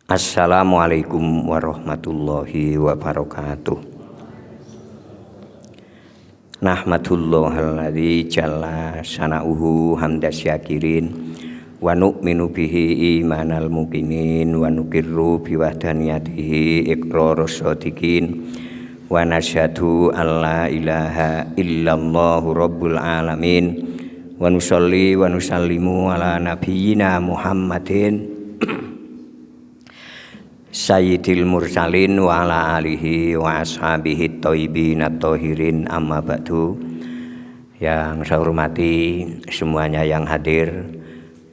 Assalamualaikum warahmatullahi wabarakatuh. Nahmadullohal jalla sana'uhu hamdas syakirin wa nu'minu bihi imanal mukinin wa nukirru biwahdaniyatihi iqrarus shadiqin wa nasyhadu alla ilaha illallahu rabbul alamin wa nusalli wa nusallimu ala nabiyyina Muhammadin Sayyidil mursalin wa ala alihi wa ashabihi thayyibin at-thahirin amma ba'du. Yang saya hormati semuanya yang hadir,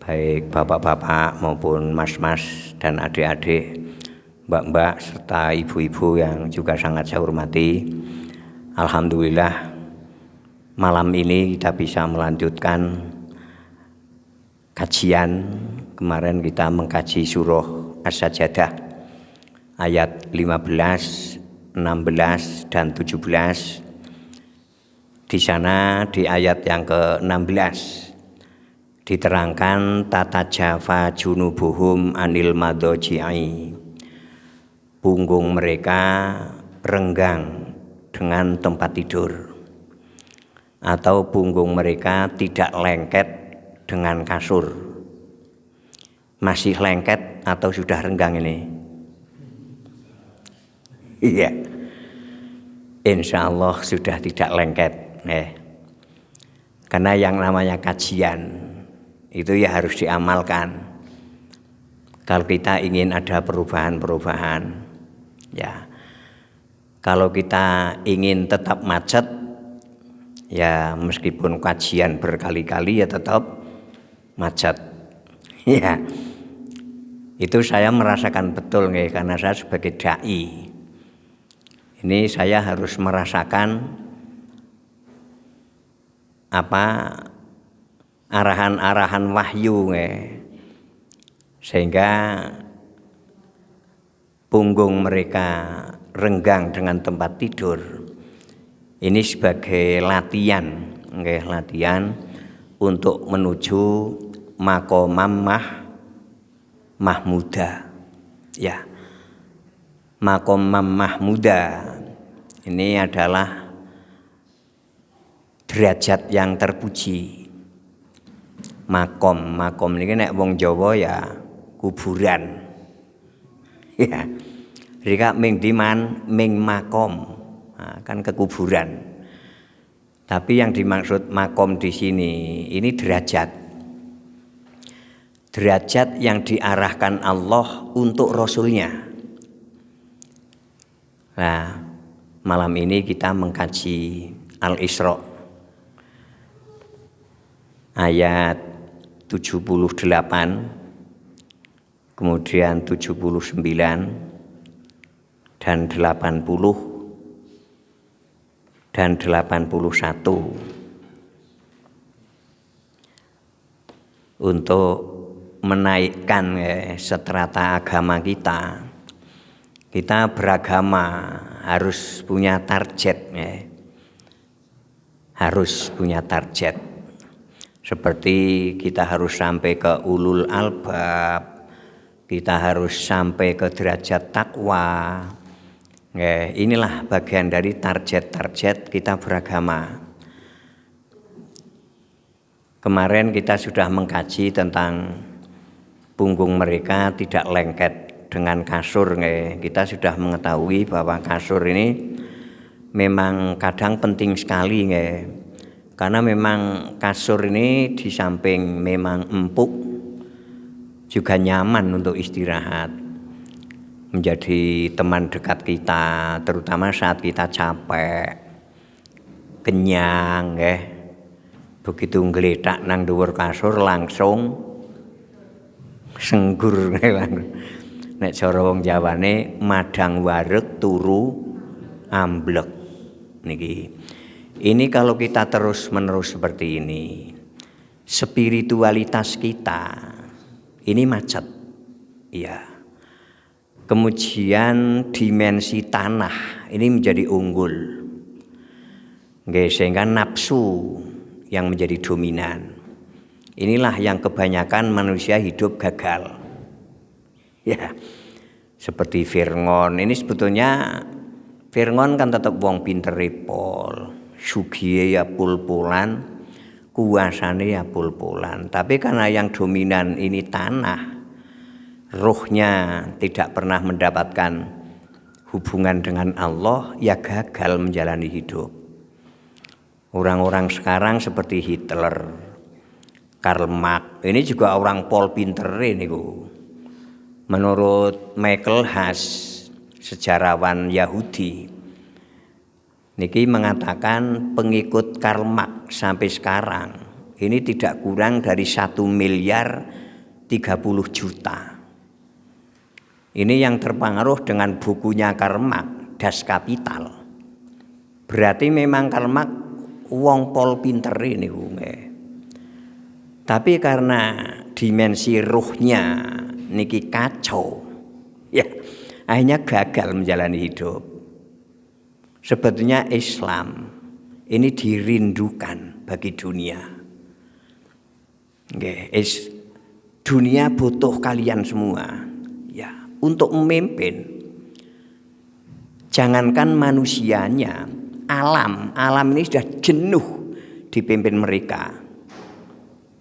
baik bapak-bapak maupun mas-mas dan adik-adik, mbak-mbak serta ibu-ibu yang juga sangat saya hormati. Alhamdulillah malam ini kita bisa melanjutkan kajian. Kemarin kita mengkaji surah As-Sajdah ayat 15, 16 dan 17. Di sana di ayat yang ke-16 diterangkan tata jafa junubuhum anil madhoji'i. Punggung mereka renggang dengan tempat tidur, atau punggung mereka tidak lengket dengan kasur. Masih lengket atau sudah renggang ini? Iya, insya Allah sudah tidak lengket. Karena yang namanya kajian itu ya harus diamalkan. Kalau kita ingin ada perubahan-perubahan, ya. Kalau kita ingin tetap macet, ya meskipun kajian berkali-kali ya tetap macet. Ya, itu saya merasakan betul nih, karena saya sebagai dai. Ini saya harus merasakan arahan-arahan wahyu sehingga punggung mereka renggang dengan tempat tidur. Ini sebagai latihan untuk menuju maqamam mahmuda. Ya. Maqamam mahmuda ini adalah derajat yang terpuji. Makom ini nek wong Jawa ya kuburan. Ya. Rika ming diman ming makom. Nah, kan kekuburan. Tapi yang dimaksud makom di sini ini derajat. Derajat yang diarahkan Allah untuk Rasulnya. Nah, malam ini kita mengkaji Al-Isra ayat 78, kemudian 79 dan 80 dan 81 untuk menaikkan strata agama kita. Kita beragama harus punya target, harus punya target. Seperti kita harus sampai ke ulul albab, kita harus sampai ke derajat takwa. Inilah bagian dari target-target kita beragama. Kemarin kita sudah mengkaji tentang punggung mereka tidak lengket dengan kasur. Kita sudah mengetahui bahwa kasur ini memang kadang penting sekali, karena memang kasur ini di samping memang empuk juga nyaman untuk istirahat, menjadi teman dekat kita terutama saat kita capek, kenyang, begitu ngeletak nang dhuwur kasur langsung senggur. Nek cara wong Jawane madang wareg turu amblek niki. Ini kalau kita terus-menerus seperti ini, spiritualitas kita ini macet. Iya. Kemudian dimensi tanah ini menjadi unggul. Sehingga nafsu yang menjadi dominan. Inilah yang kebanyakan manusia hidup gagal. Ya, Seperti Fir'aun. Ini sebetulnya Fir'aun kan tetap wong pinter pol, sugihe ya pul-pulan, kuasane ya pul-pulan. Tapi karena yang dominan ini tanah, ruhnya tidak pernah mendapatkan hubungan dengan Allah, ya gagal menjalani hidup. Orang-orang sekarang seperti Hitler, Karl Marx, ini juga orang pol pinter ini. Menurut Michael Haas, sejarawan Yahudi, niki mengatakan pengikut Karl Marx sampai sekarang ini tidak kurang dari 1,30 miliar. Ini yang terpengaruh dengan bukunya Karl Marx, Das Kapital. Berarti memang Karl Marx wong pol pinter ini. Tapi karena dimensi ruhnya niki kacau, ya akhirnya gagal menjalani hidup. Sebetulnya Islam ini dirindukan bagi dunia. Dunia butuh kalian semua, ya, untuk memimpin. Jangankan manusianya, alam ini sudah jenuh dipimpin mereka.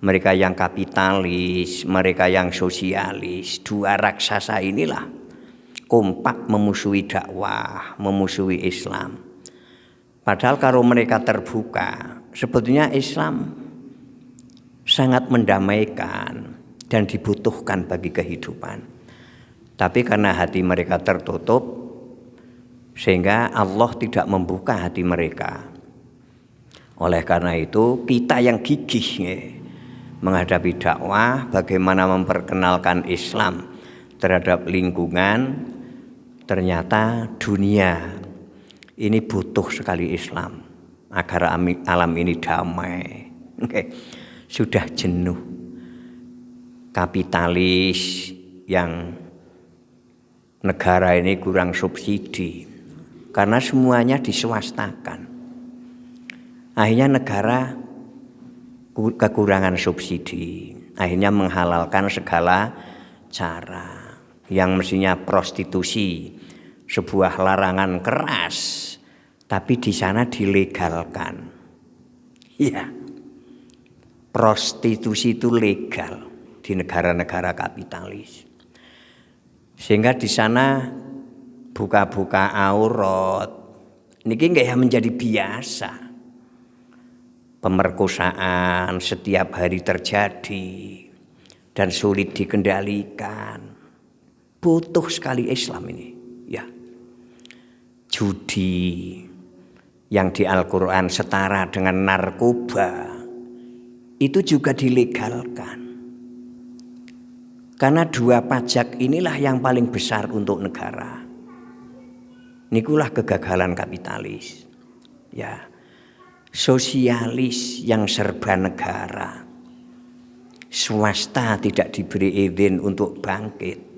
Mereka yang kapitalis, mereka yang sosialis, dua raksasa inilah kompak memusuhi dakwah, memusuhi Islam. Padahal kalau mereka terbuka, sebetulnya Islam sangat mendamaikan dan dibutuhkan bagi kehidupan. Tapi karena hati mereka tertutup, sehingga Allah tidak membuka hati mereka. Oleh karena itu kita yang gigih menghadapi dakwah, bagaimana memperkenalkan Islam terhadap lingkungan. Ternyata dunia ini butuh sekali Islam agar alam ini damai. Sudah jenuh kapitalis yang negara ini kurang subsidi karena semuanya diswastakan. Akhirnya negara kekurangan subsidi, akhirnya menghalalkan segala cara. Yang mestinya prostitusi, sebuah larangan keras, tapi di sana dilegalkan. Ya, prostitusi itu legal di negara-negara kapitalis. Sehingga di sana buka-buka aurat, niki nggak ya menjadi biasa. Pemerkosaan setiap hari terjadi dan sulit dikendalikan. Butuh sekali Islam ini, ya. Judi yang di Al-Quran setara dengan narkoba itu juga dilegalkan. Karena dua pajak inilah yang paling besar untuk negara. Nikulah kegagalan kapitalis, ya. Sosialis yang serba negara, swasta tidak diberi izin untuk bangkit.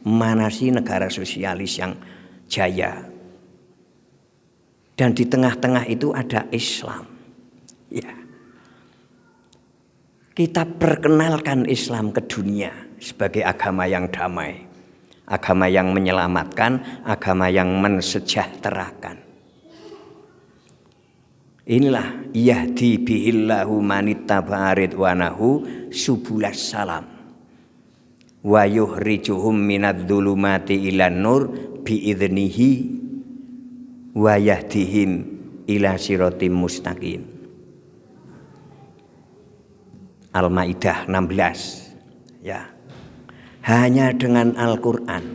Mana sih negara sosialis yang jaya? Dan di tengah-tengah itu ada Islam. Ya. Kita perkenalkan Islam ke dunia sebagai agama yang damai, agama yang menyelamatkan, agama yang mensejahterakan. Inilah yahdi bihillahu manittaba'a ridwanahu subulas salam wa yukhrijuhum minadh-dhulumati ilan nur biidznihi wa yahdihim ila siratim mustaqim. Al-Maidah 16. Ya. Hanya dengan Al-Qur'an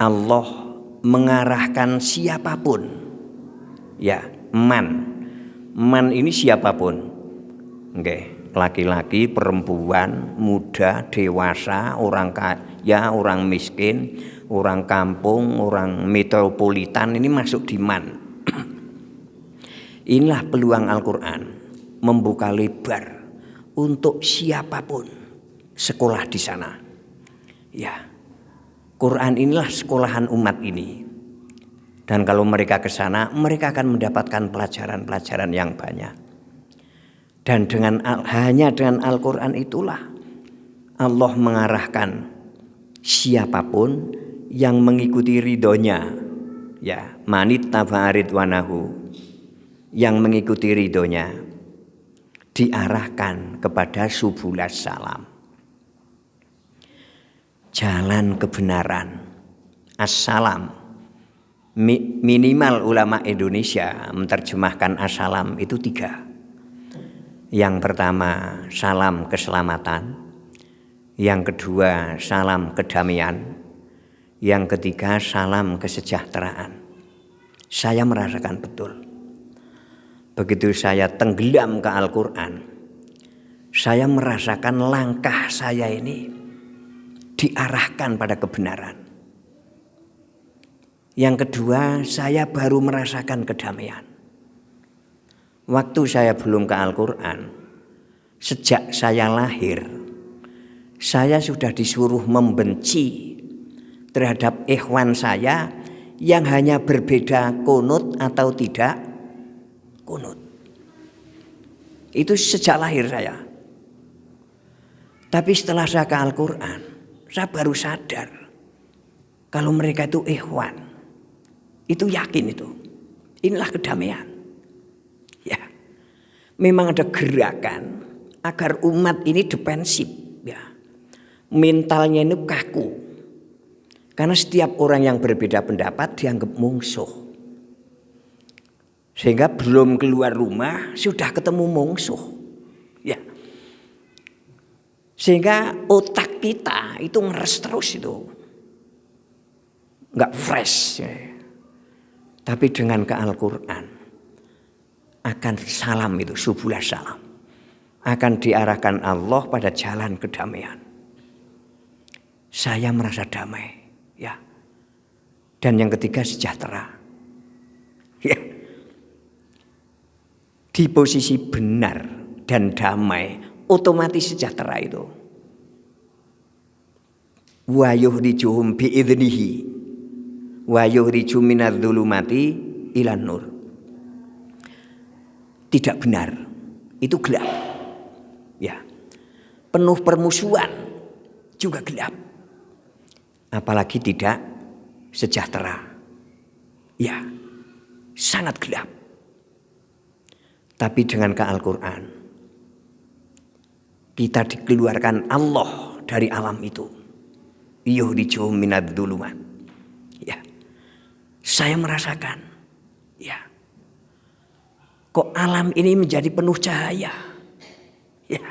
Allah mengarahkan siapapun. Ya, man ini siapapun. Oke. Laki-laki, perempuan, muda, dewasa, orang kaya, orang miskin, orang kampung, orang metropolitan, ini masuk di man. Inilah peluang Al-Quran, membuka lebar untuk siapapun sekolah di sana. Ya, Quran inilah sekolahan umat ini. Dan kalau mereka ke sana, mereka akan mendapatkan pelajaran-pelajaran yang banyak. Dan hanya dengan Al-Quran itulah Allah mengarahkan siapapun yang mengikuti ridhonya, ya, manit tabarid wanahu, yang mengikuti ridhonya diarahkan kepada subulas salam, jalan kebenaran. Assalam, minimal ulama Indonesia menerjemahkan assalam itu 3. Yang pertama salam keselamatan, yang kedua salam kedamaian, yang ketiga salam kesejahteraan. Saya merasakan betul. Begitu saya tenggelam ke Al-Quran, saya merasakan langkah saya ini diarahkan pada kebenaran. Yang kedua, saya baru merasakan kedamaian. Waktu saya belum ke Al-Quran, sejak saya lahir, saya sudah disuruh membenci terhadap ikhwan saya yang hanya berbeda kunut atau tidak kunut. Itu sejak lahir saya. Tapi setelah saya ke Al-Quran, saya baru sadar kalau mereka itu ikhwan. Itu yakin itu. Inilah kedamaian. Ya. Memang ada gerakan agar umat ini defensif, ya. Mentalnya ini kaku. Karena setiap orang yang berbeda pendapat dianggap musuh. Sehingga belum keluar rumah sudah ketemu musuh. Ya. Sehingga otak kita itu ngeres terus itu. Enggak fresh, ya. Tapi dengan ke Al-Quran akan salam itu, subulas salam, akan diarahkan Allah pada jalan kedamaian. Saya merasa damai, ya. Dan yang ketiga sejahtera, ya. Di posisi benar dan damai, otomatis sejahtera itu. Wa yuhrijuhum bi'idnihi wa yuhriju minadz-dzulumati ilan nur. Tidak benar, itu gelap. Ya. Penuh permusuhan juga gelap. Apalagi tidak sejahtera. Ya. Sangat gelap. Tapi dengan ke Al-Quran kita dikeluarkan Allah dari alam itu. Yuhriju minadz-dzulumat. Ya. Saya merasakan, ya, kok alam ini menjadi penuh cahaya, ya.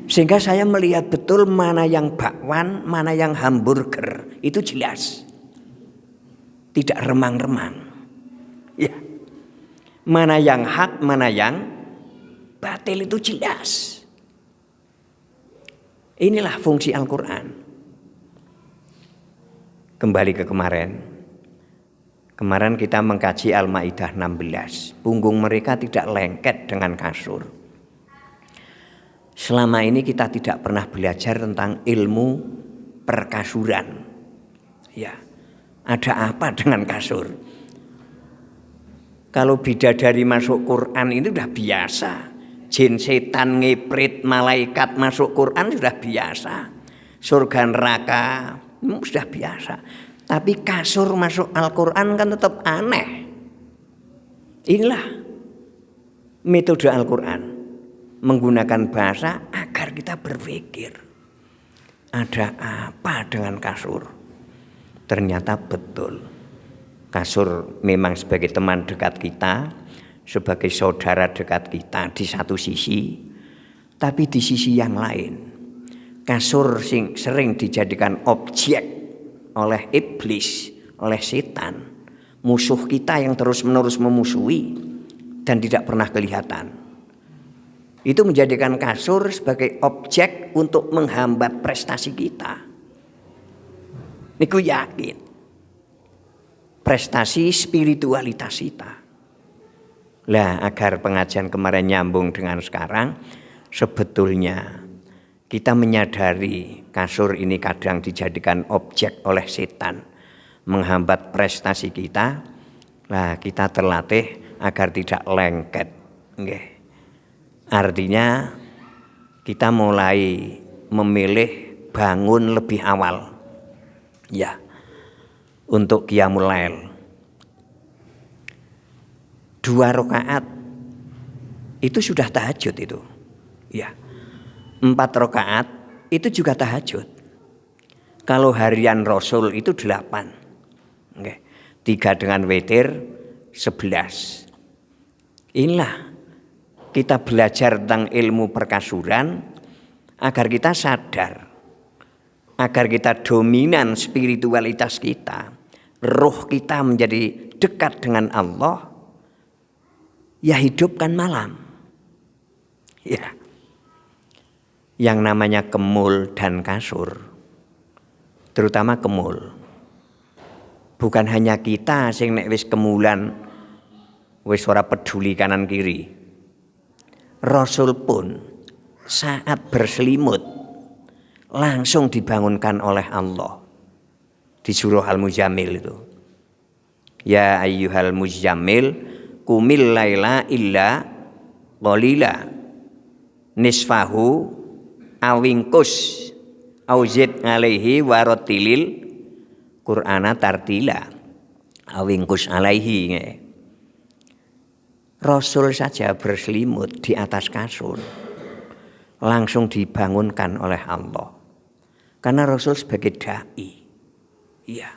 Sehingga saya melihat betul mana yang bakwan, mana yang hamburger, itu jelas, tidak remang-remang, ya. Mana yang hak, mana yang batil itu jelas. Inilah fungsi Al-Quran. Kembali ke kemarin. Kemarin kita mengkaji Al-Maidah 16. Punggung mereka tidak lengket dengan kasur. Selama ini kita tidak pernah belajar tentang ilmu perkasuran. Ya, ada apa dengan kasur? Kalau bidadari masuk Quran ini sudah biasa. Jin, setan, ngeprit, malaikat masuk Quran sudah biasa. Surga neraka sudah biasa. Tapi kasur masuk Al-Quran kan tetap aneh. Inilah metode Al-Quran. Menggunakan bahasa agar kita berpikir. Ada apa dengan kasur? Ternyata betul. Kasur memang sebagai teman dekat kita, sebagai saudara dekat kita di satu sisi. Tapi di sisi yang lain, kasur sering dijadikan objek oleh iblis, oleh setan, musuh kita yang terus-menerus memusuhi dan tidak pernah kelihatan. Itu menjadikan kasur sebagai objek untuk menghambat prestasi kita. Niku yakin. Prestasi spiritualitas kita. Lah, agar pengajian kemarin nyambung dengan sekarang, sebetulnya kita menyadari kasur ini kadang dijadikan objek oleh setan, menghambat prestasi kita. Lah, kita terlatih agar tidak lengket. Artinya kita mulai memilih bangun lebih awal. Ya. Untuk qiyamul lail. 2 rakaat itu sudah tahajud itu. Ya. 4 rakaat itu juga tahajud. Kalau harian Rasul itu 8. Oke. 3 dengan witir 11. Inilah kita belajar tentang ilmu perkasuran agar kita sadar, agar kita dominan spiritualitas kita, roh kita menjadi dekat dengan Allah. Ya hidupkan malam. Ya. Yang namanya kemul dan kasur, terutama kemul. Bukan hanya kita sing nek wis kemulan wis ora peduli kanan kiri. Rasul pun saat berselimut langsung dibangunkan oleh Allah di surah Al-Muzammil itu. Ya ayyuhal muzammil qumil laila illa qalila nisfahu awingkus auzid alaihi warotilil Qur'ana tartila. Awingkus alaihi. Rasul saja berselimut di atas kasur langsung dibangunkan oleh Allah. Karena Rasul sebagai dai. Iya.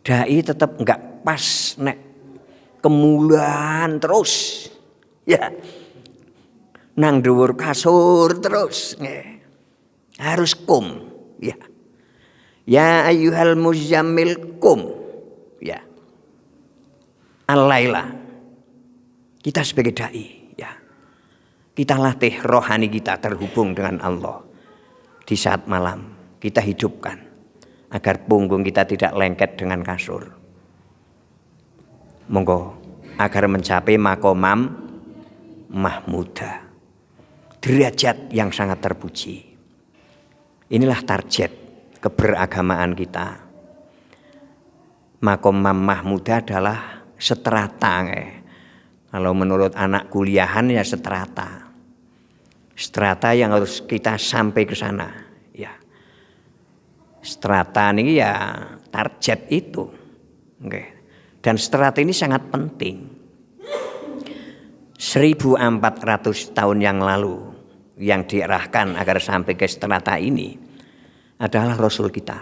Dai tetap enggak pas nek kemulan terus. Ya. Nang dhuwur kasur terus. Harus kum. Ya. Ya ayyuhal muzammil kum. Ya. Al-laila. Kita sebagai dai, ya. Kita latih rohani kita terhubung dengan Allah. Di saat malam kita hidupkan agar punggung kita tidak lengket dengan kasur. Monggo agar mencapai makomam mahmuda. Derajat yang sangat terpuji. Inilah target keberagamaan kita. Makomam mahmuda adalah seterata. Kalau menurut anak kuliahan ya seterata. Strata yang harus kita sampai ke sana. Ya. Strata ini ya target itu. Oke. Dan strata ini sangat penting. 1400 tahun yang lalu yang diarahkan agar sampai ke strata ini adalah Rasul kita.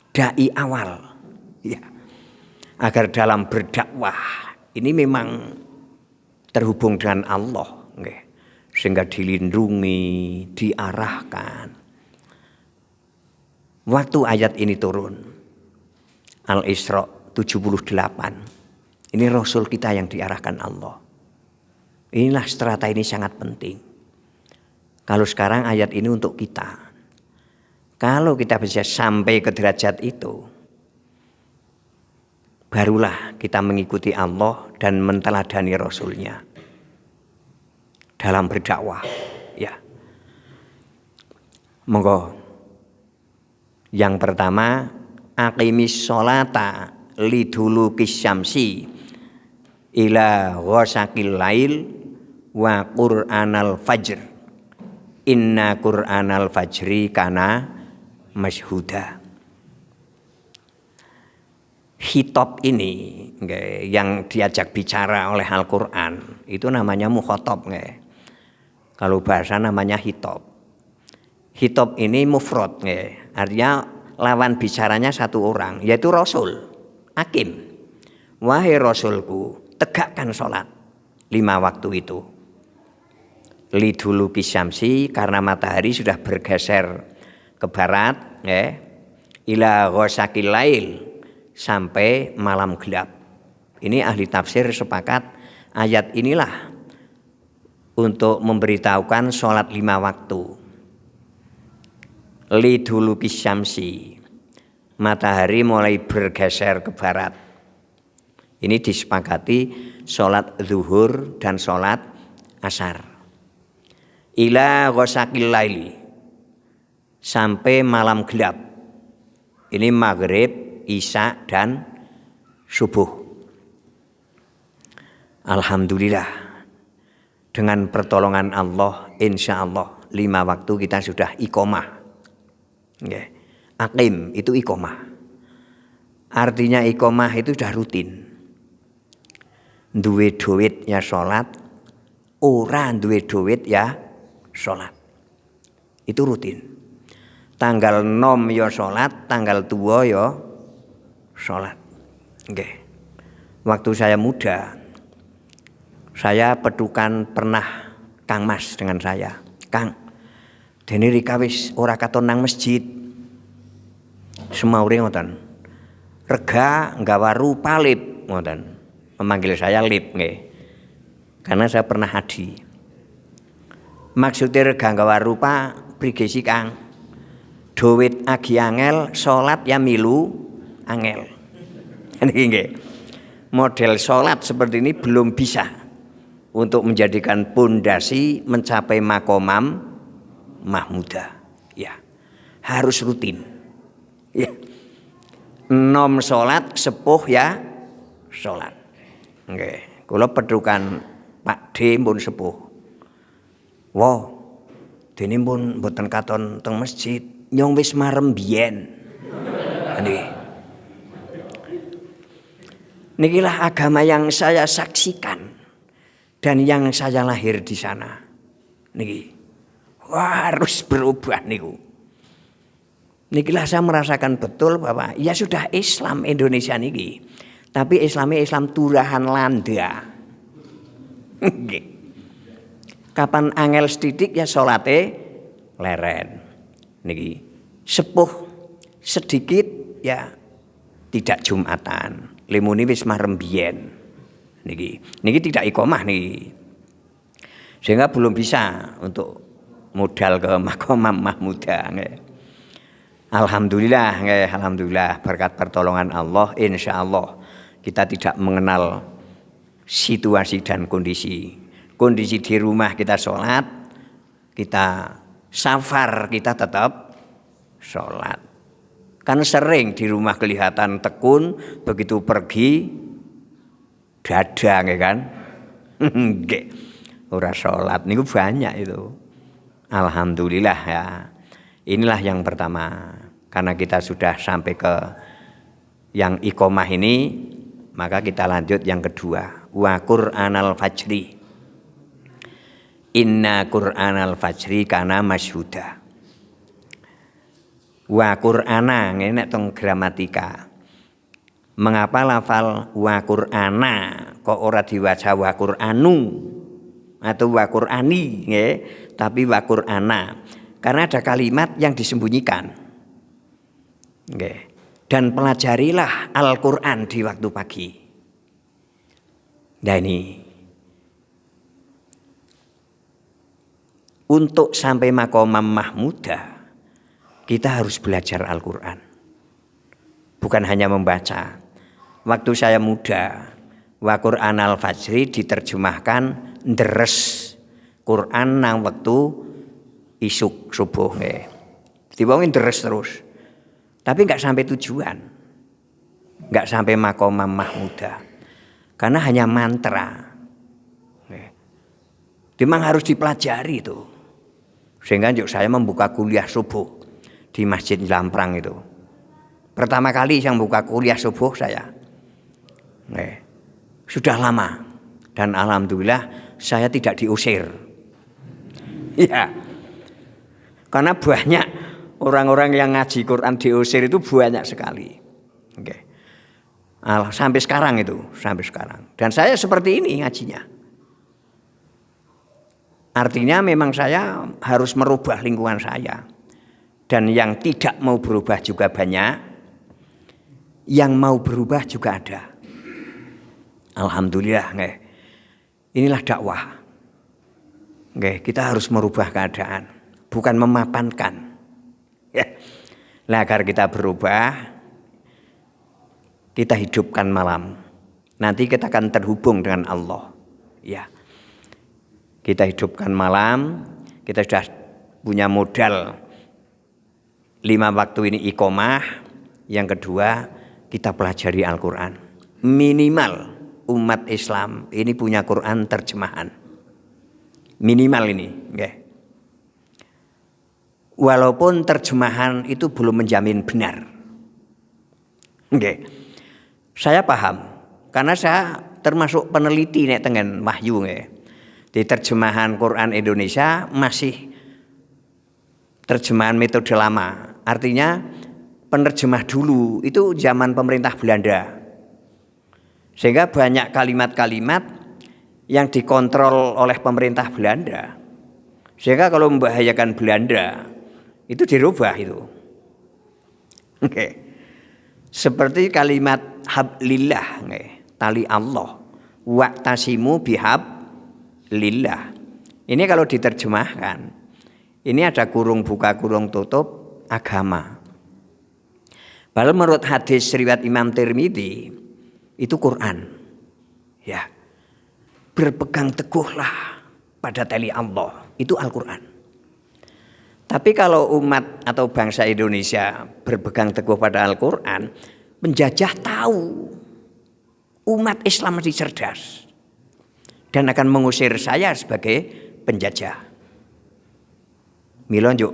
Dai awal. Ya. Agar dalam berdakwah ini memang terhubung dengan Allah, sehingga dilindungi, diarahkan. Waktu ayat ini turun, Al-Isra 78, ini Rasul kita yang diarahkan Allah. Inilah strata ini sangat penting. Kalau sekarang ayat ini untuk kita, kalau kita bisa sampai ke derajat itu, barulah kita mengikuti Allah dan menteladani Rasulnya dalam berdakwah. Ya. Monggo. Yang pertama, aqimis sholata lidulukis syamsi ila ghasaqil lail wa qur'anal fajr. Inna qur'anal fajri kana masyhuda. Khitab ini yang diajak bicara oleh Al-Quran itu namanya mukhatab. Kalau bahasa namanya khitab. Khitab ini mufrad, artinya lawan bicaranya satu orang, yaitu Rasul. Hakim, wahai Rasulku, tegakkan sholat 5 waktu itu. Liduluki syamsi, karena matahari sudah bergeser ke barat, ila ghasaqil lail, sampai malam gelap. Ini ahli tafsir sepakat ayat inilah untuk memberitahukan sholat 5 waktu. Liduluki syamsi, matahari mulai bergeser ke barat. Ini disepakati sholat zuhur dan sholat asar. Ila ghasaqil laili, sampai malam gelap. Ini maghrib, Isya dan subuh. Alhamdulillah, dengan pertolongan Allah, insya Allah 5 waktu kita sudah iqomah. Nggih. Aqim itu iqomah. Artinya iqomah itu sudah rutin. Duwe duit ya sholat, ora duwe duit ya sholat. Itu rutin. Tanggal nom ya sholat, tanggal tua ya sholat. Nggih. Waktu saya muda, saya pedukan pernah Kang Mas dengan saya. Kang, dene rika wis ora katon nang masjid. Semaure ngoten. Rega nggawa rupa lip ngoten. Memanggil saya lip nggih. Karena saya pernah haji. Maksudnya rega nggawa rupa prigesi Kang. Duit agi angel, salat ya milu angel. Niki nggih. Model salat seperti ini belum bisa untuk menjadikan pondasi mencapai makomam mahmuda. Ya, harus rutin. Ya, nom sholat sepuh ya sholat. Nggih, kula pedukan Pak D pun sepuh. Wow, dene pun mboten katon teng masjid, nyong wis marem biyen. Nggih. Nikilah agama yang saya saksikan. Dan yang saya lahir di sana, niki harus berubah niku. Nikilah saya merasakan betul bahwa ya sudah Islam Indonesia niki, tapi Islamnya Islam turahan landa. Kapan angel sedidik ya salate leren. Niki sepuh sedikit ya tidak Jumatan. Limuni wis marem biyen. Niki tidak iqomah nih, sehingga belum bisa untuk modal ke makomam mahmuda. Alhamdulillah berkat pertolongan Allah, insya Allah kita tidak mengenal situasi dan kondisi di rumah kita sholat, kita safar kita tetap sholat. Kan sering di rumah kelihatan tekun, begitu pergi dada nggih kan. Nggih. Ora salat niku banyak itu. Alhamdulillah ya. Inilah yang pertama. Karena kita sudah sampai ke yang iqomah ini, maka kita lanjut yang kedua. Wa Qur'anal fajri. Inna Qur'anal fajri kana masyhuda. Wa Qur'ana ngene teng gramatika. Mengapa lafal wa Qur'ana kok ora diwaca wa Qur'anu atau wa Qur'ani nggih, tapi wa Qur'ana. Karena ada kalimat yang disembunyikan. Nggih. Dan pelajarilah Al-Qur'an di waktu pagi. Nah ini untuk sampai makomam mahmuda kita harus belajar Al-Qur'an. Bukan hanya membaca. Waktu saya muda, wa Qur'anal fajri diterjemahkan deres Qur'an nang waktu isuk subuh nggih. Diwongin deres terus. Tapi enggak sampai tujuan. Enggak sampai makomam mahmuda. Karena hanya mantra. Nggih. Memang harus dipelajari itu. Sehingga saya membuka kuliah subuh di Masjid Lamprang itu. Pertama kali yang buka kuliah subuh saya. Sudah lama dan alhamdulillah saya tidak diusir. Ya. Karena banyak orang-orang yang ngaji Quran diusir itu banyak sekali. Oke. Sampai sekarang itu, sampai sekarang. Dan saya seperti ini ngajinya. Artinya memang saya harus merubah lingkungan saya. Dan yang tidak mau berubah juga banyak. Yang mau berubah juga ada. Alhamdulillah, nggih. Inilah dakwah. Nggih, kita harus merubah keadaan, bukan memapankan. Ya. Nah, agar kita berubah, kita hidupkan malam. Nanti kita akan terhubung dengan Allah. Ya. Kita hidupkan malam, kita sudah punya modal 5 waktu ini iqomah. Yang kedua, kita pelajari Al-Qur'an. Minimal umat Islam ini punya Quran terjemahan. Minimal ini, nggih. Walaupun terjemahan itu belum menjamin benar. Nggih. Saya paham karena saya termasuk peneliti nek tengen wahyu nggih. Di terjemahan Quran Indonesia masih terjemahan metode lama. Artinya penerjemah dulu itu zaman pemerintah Belanda. Sehingga banyak kalimat-kalimat yang dikontrol oleh pemerintah Belanda. Sehingga kalau membahayakan Belanda itu dirubah itu. Oke. Seperti kalimat hablillah, tali Allah, wa'tasimu bihablillah. Ini kalau diterjemahkan, ini ada kurung buka kurung tutup agama. Padahal menurut hadis riwayat Imam Tirmidzi itu Quran. Ya. Berpegang teguhlah pada tali Allah, itu Al-Qur'an. Tapi kalau umat atau bangsa Indonesia berpegang teguh pada Al-Quran, penjajah tahu umat Islam masih cerdas dan akan mengusir saya sebagai penjajah. Mila njuk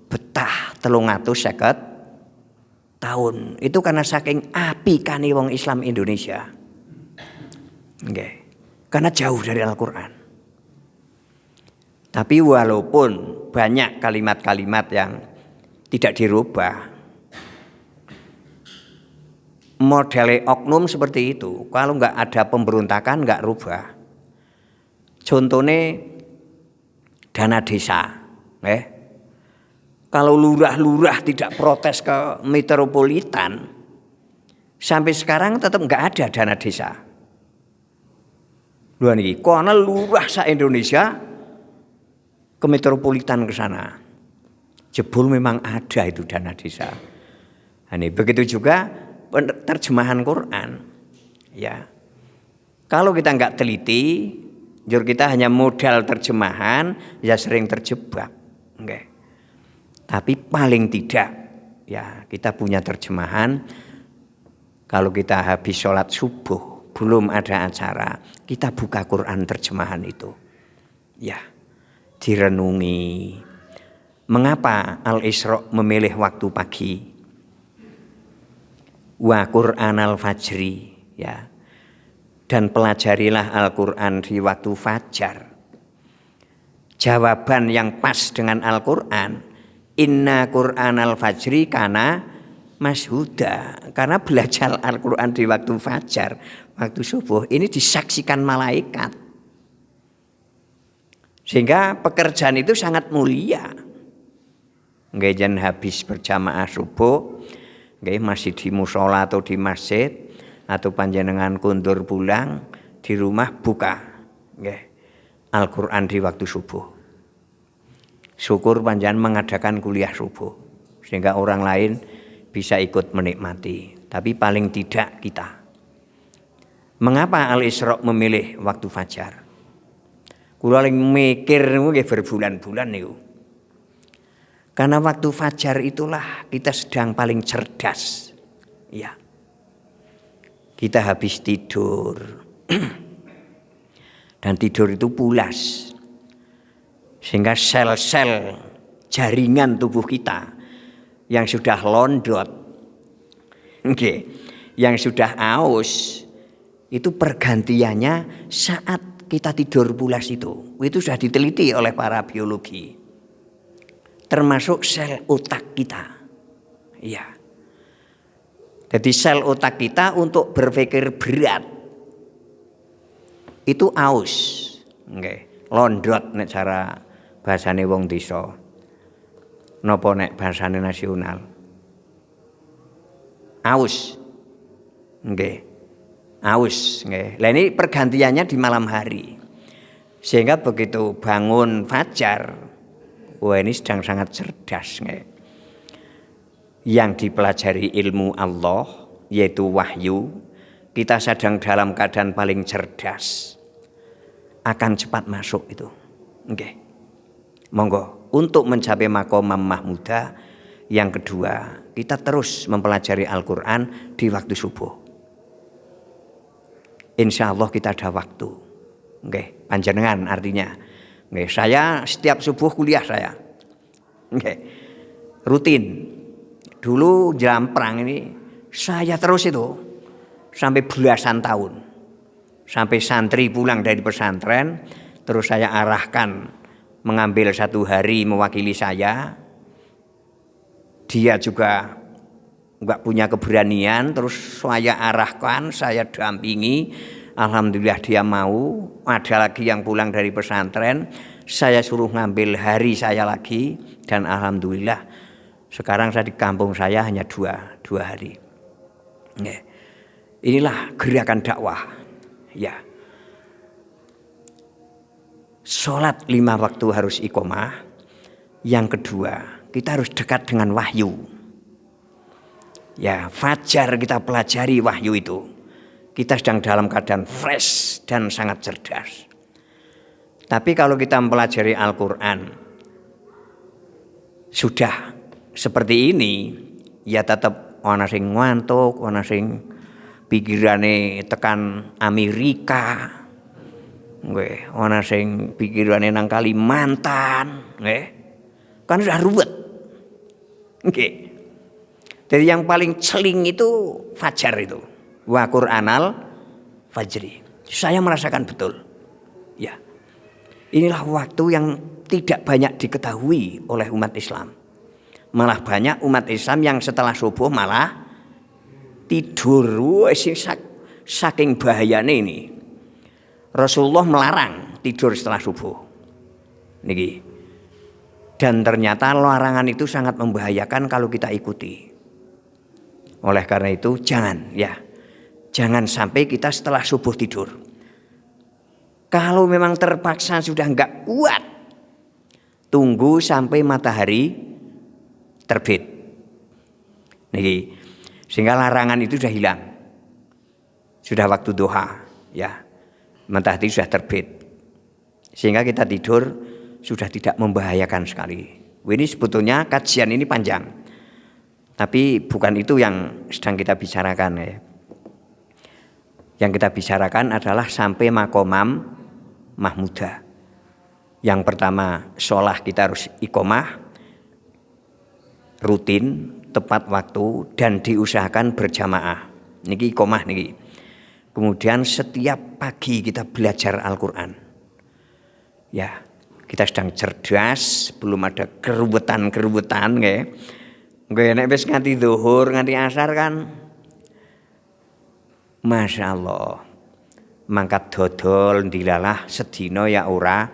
betah 350 tahun itu karena saking apikane wong Islam Indonesia. Nggih. Karena jauh dari Al-Quran. Tapi walaupun banyak kalimat-kalimat yang tidak dirubah, model oknum seperti itu, kalau nggak ada pemberontakan nggak rubah. Contohnya dana desa, kalau lurah-lurah tidak protes ke metropolitan, sampai sekarang tetap nggak ada dana desa. Luar nih, karena lurah se Indonesia ke metropolitan ke sana. Jebul memang ada itu dana desa. Ini begitu juga terjemahan Quran. Ya. Kalau kita nggak teliti, jujur kita hanya modal terjemahan, ya sering terjebak. Oke. Tapi paling tidak, ya kita punya terjemahan. Kalau kita habis sholat subuh, belum ada acara, kita buka Quran terjemahan itu. Ya. Direnungi. Mengapa Al-Isra memilih waktu pagi? Wa Qur'an al-fajri, ya. Dan pelajarilah Al-Qur'an di waktu fajar. Jawaban yang pas dengan Al-Qur'an, inna Qur'an al-fajri kana mashuda. Karena belajar Al-Qur'an di waktu fajar, waktu subuh ini disaksikan malaikat. Sehingga pekerjaan itu sangat mulia. Nggih jan habis berjamaah subuh, nggih masih di mushola atau di masjid atau panjenengan kundur pulang di rumah buka nggih Al-Qur'an di waktu subuh. Syukur panjenengan mengadakan kuliah subuh sehingga orang lain bisa ikut menikmati, tapi paling tidak kita. Mengapa Al-Isra memilih waktu fajar? Kula lagi mikir nggih berbulan-bulan niku. Karena waktu fajar itulah kita sedang paling cerdas. Ya. Kita habis tidur. Dan tidur itu pulas. Sehingga sel-sel jaringan tubuh kita yang sudah londot, yang sudah aus, itu pergantiannya saat kita tidur pulas itu sudah diteliti oleh para biologi, termasuk sel otak kita. Iya. Jadi sel otak kita untuk berpikir berat itu aus, londot nek cara bahasane wong desa. Napa nek bahasane nasional? Aus. Nggih. Aus, nggih. Lah ini pergantiannya di malam hari. Sehingga begitu bangun fajar, wah ini sedang sangat cerdas, nggih. Yang dipelajari ilmu Allah yaitu wahyu, kita sedang dalam keadaan paling cerdas. Akan cepat masuk itu. Nggih. Monggo untuk mencapai maqamah mahmudah yang kedua, kita terus mempelajari Al-Qur'an di waktu subuh. Insya Allah kita ada waktu. Nggih, panjenengan artinya. Nggih, saya setiap subuh kuliah saya. Oke. Rutin. Dulu jam perang ini saya terus itu sampai belasan tahun. Sampai santri pulang dari pesantren, terus saya arahkan mengambil 1 hari mewakili saya. Dia juga enggak punya keberanian, terus saya arahkan, saya dampingi. Alhamdulillah dia mau. Ada lagi yang pulang dari pesantren, saya suruh ngambil hari saya lagi, dan alhamdulillah sekarang saya di kampung saya hanya dua hari. Inilah gerakan dakwah. Ya. Sholat 5 waktu harus iqomah. Yang kedua, kita harus dekat dengan wahyu. Ya, fajar kita pelajari wahyu itu. Kita sedang dalam keadaan fresh dan sangat cerdas. Tapi kalau kita mempelajari Al-Quran sudah seperti ini, ya tetap ana sing ngantuk, ana sing pikirane tekan Amerika, nggih, ana sing pikirane nang Kalimantan, nggih. Kan sudah ruwet. Nggih. Jadi yang paling celing itu fajar itu. Wa Qur'anal fajri. Saya merasakan betul. Ya. Inilah waktu yang tidak banyak diketahui oleh umat Islam. Malah banyak umat Islam yang setelah subuh malah tidur. Saking bahayanya ini. Rasulullah melarang tidur setelah subuh. Niki. Dan ternyata larangan itu sangat membahayakan kalau kita ikuti. Oleh karena itu jangan sampai kita setelah subuh tidur. Kalau memang terpaksa sudah enggak kuat, tunggu sampai matahari terbit. Niki, sehingga larangan itu sudah hilang. Sudah waktu duha, ya. Matahari sudah terbit. Sehingga kita tidur sudah tidak membahayakan sekali. Ini sebetulnya kajian ini panjang. Tapi bukan itu yang sedang kita bicarakan ya. Yang kita bicarakan adalah sampai makomam mahmudah. Yang pertama, sholat kita harus iqomah, rutin, tepat waktu, dan diusahakan berjamaah. Niki iqomah niki. Kemudian setiap pagi kita belajar Al-Quran. Ya, kita sedang cerdas, belum ada keruwetan nggih. Nggih nek wis nganti zuhur, nganti asar kan Masya Allah, mangkat dodol dilalah sedina ya ora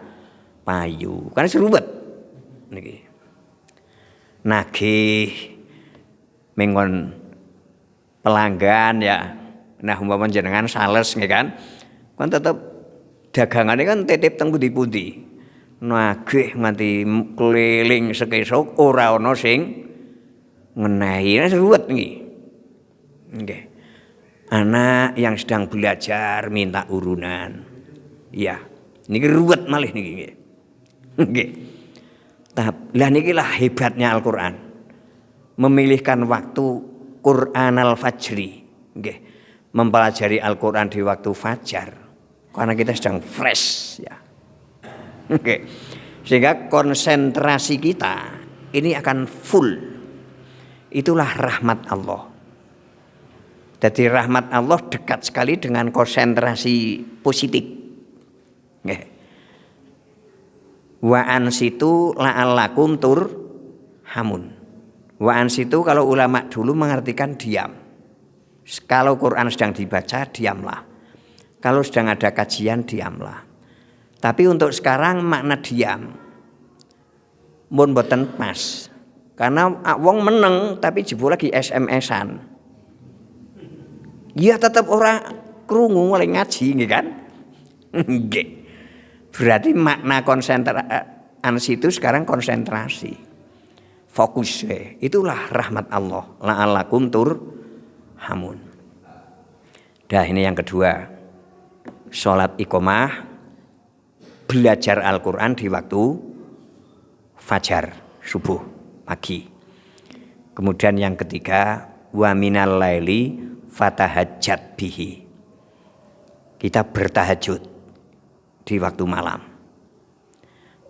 payu. Kan serubet niki. Nagih mengon pelanggan ya. Nah umpama jenengan sales nggih kan. Kan tetep dagangane kan titip teng pundi-pundi. Nagih nganti keliling sekesuk ora ana sing ngenehi. Serubet niki. Nggih. Anak yang sedang belajar minta urunan. Ya, niki ruwet malih niki. Nggih. Lah nikilah hebatnya Al-Qur'an. Memilihkan waktu Qur'anal fajri. Nggih. Mempelajari Al-Qur'an di waktu fajar. Karena kita sedang fresh ya. Nggih. Sehingga konsentrasi kita ini akan full. Itulah rahmat Allah. Jadi rahmat Allah dekat sekali dengan konsentrasi positif. Nggih. Wa ansitu la'allakum turhamun. Wa ansitu kalau ulama dulu mengartikan diam. Kalau Quran sedang dibaca diamlah. Kalau sedang ada kajian diamlah. Tapi untuk sekarang makna diam mun boten pas. Karena wong meneng tapi jebul lagi SMS-an. Ya tetap orang krungu mulai ngaji nggih kan? Nggih. Berarti makna konsentrasi itu sekarang konsentrasi. Fokus itulah rahmat Allah. La'allakum turhamun. Dah ini yang kedua. Salat iqomah, belajar Al-Qur'an di waktu fajar, subuh, pagi. Kemudian yang ketiga, wa minal laili fatahajjat bihi. Kita bertahajud di waktu malam.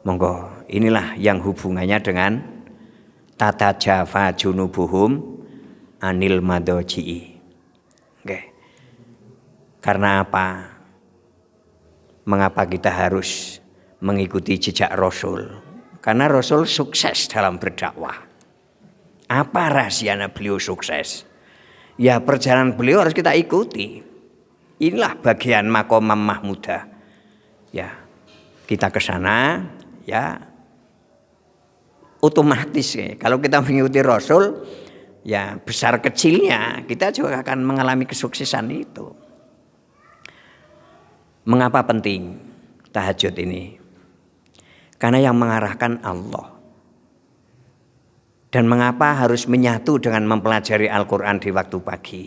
Monggo, inilah yang hubungannya dengan tatajafa junubuhum anil madoji'i. Oke. Karena apa? Mengapa kita harus mengikuti jejak Rasul? Karena Rasul sukses dalam berdakwah. Apa rahasianya beliau sukses? Ya perjalanan beliau harus kita ikuti. Inilah bagian Maqamam Mahmudah. Ya, kita ke sana ya otomatis ya. Kalau kita mengikuti Rasul, ya besar kecilnya kita juga akan mengalami kesuksesan itu. Mengapa penting tahajud ini? Karena yang mengarahkan Allah. Dan mengapa harus menyatu dengan mempelajari Al-Quran di waktu pagi?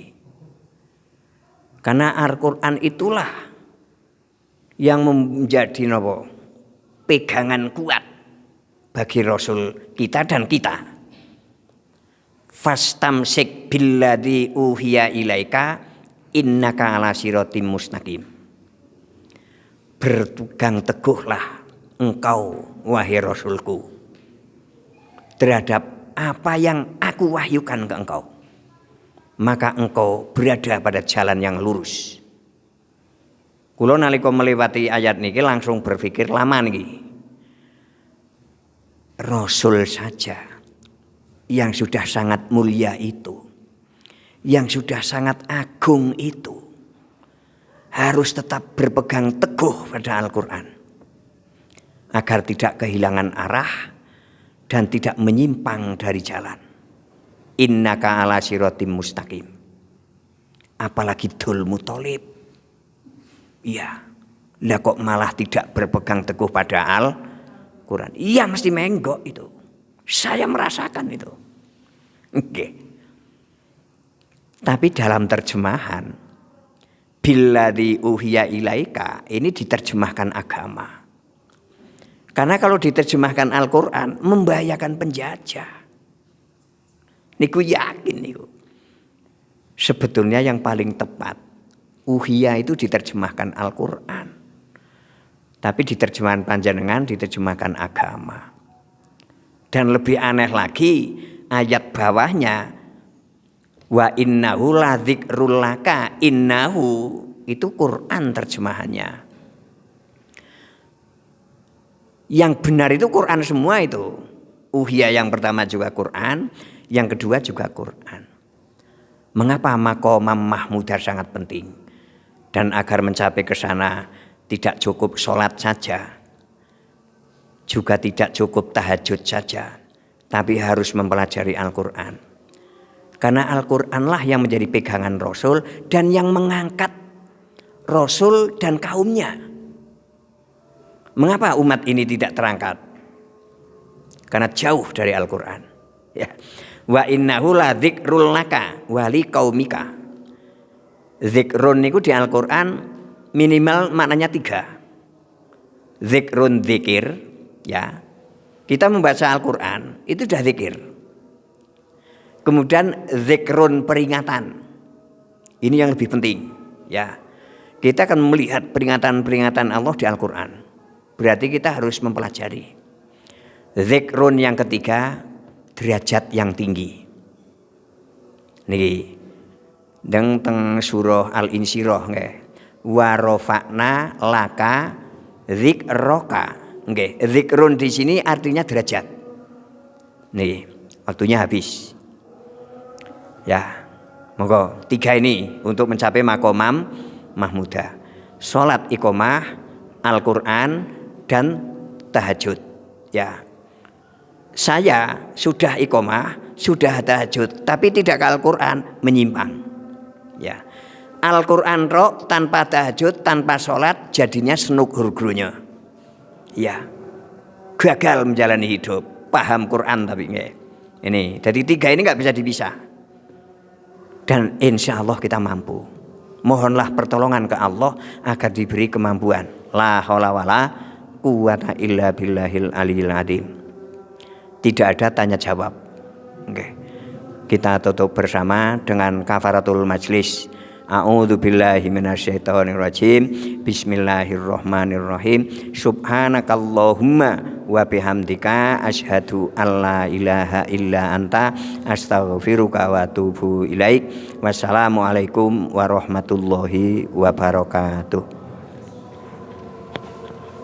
Karena Al-Quran itulah yang menjadi pegangan kuat bagi Rasul kita dan kita. Fastamsik billadzi uhiya ilaika innaka ala siratim mustaqim. Berpegang teguhlah engkau wahai Rasulku terhadap apa yang aku wahyukan ke engkau, maka engkau berada pada jalan yang lurus. Kula nalika melewati ayat niki langsung berpikir lama niki. Rasul saja yang sudah sangat mulia itu, yang sudah sangat agung itu, harus tetap berpegang teguh pada Al-Quran agar tidak kehilangan arah dan tidak menyimpang dari jalan. Innaka ala siratim mustaqim. Apalagi Dhul Muthalib. Iya. Lah kok malah tidak berpegang teguh pada Al-Quran. Iya mesti menggok itu. Saya merasakan itu. Oke. Tapi dalam terjemahan billadzi uhiya ilaika ini diterjemahkan agama. Karena kalau diterjemahkan Al-Quran membahayakan penjajah. Niku yakin niku. Sebetulnya yang paling tepat uhiya itu diterjemahkan Al-Quran. Tapi diterjemahan panjenengan diterjemahkan agama. Dan lebih aneh lagi ayat bawahnya wa innahu ladzikrul laka, innahu itu Quran terjemahannya. Yang benar itu Quran semua itu. Uhiya yang pertama juga Quran, yang kedua juga Quran. Mengapa Maqamam Mahmudah sangat penting? Dan agar mencapai ke sana tidak cukup sholat saja, juga tidak cukup tahajud saja, tapi harus mempelajari Al-Quran. Karena Al-Quranlah yang menjadi pegangan Rasul dan yang mengangkat Rasul dan kaumnya. Mengapa umat ini tidak terangkat? Karena jauh dari Al-Quran. Ya. Wa innahu ladzikrul laka wa liqaumika. Zikrun niku di Al-Quran minimal maknanya 3. Zikrun zikir, ya. Kita membaca Al-Quran itu sudah zikir. Kemudian zikrun peringatan. Ini yang lebih penting, ya. Kita akan melihat peringatan-peringatan Allah di Al-Quran. Berarti kita harus mempelajari. Zikrun yang ketiga, derajat yang tinggi. Niki teng surah Al-Insyirah nggih. Wa rafa'na laka dzikraka. Nggih, zikrun di sini artinya derajat. Nih, waktunya habis. Ya. Monggo 3 ini untuk mencapai Maqamam Mahmudah. Salat iqamah, Al-Qur'an dan tahajud. Ya. Saya sudah iqamah, sudah tahajud, tapi tidak ke Al-Qur'an, menyimpang. Ya. Al-Qur'an roh tanpa tahajud, tanpa sholat jadinya senuk hurgrunya. Ya. Gagal menjalani hidup. Paham Quran tapi enggak. Ini, jadi 3 ini enggak bisa dipisah. Dan insya Allah kita mampu. Mohonlah pertolongan ke Allah agar diberi kemampuan. La haula wala quwata illa billahil aliyil azim. Tidak ada tanya jawab. Oke. Kita tutup bersama dengan kafaratul majlis. A'udzubillahi minasyaitonirrajim. Bismillahirrahmanirrahim. Subhanakallahumma wa bihamdika asyhadu alla ilaha illa anta astaghfiruka wa atubu ilaik. Wassalamualaikum warahmatullahi wabarakatuh.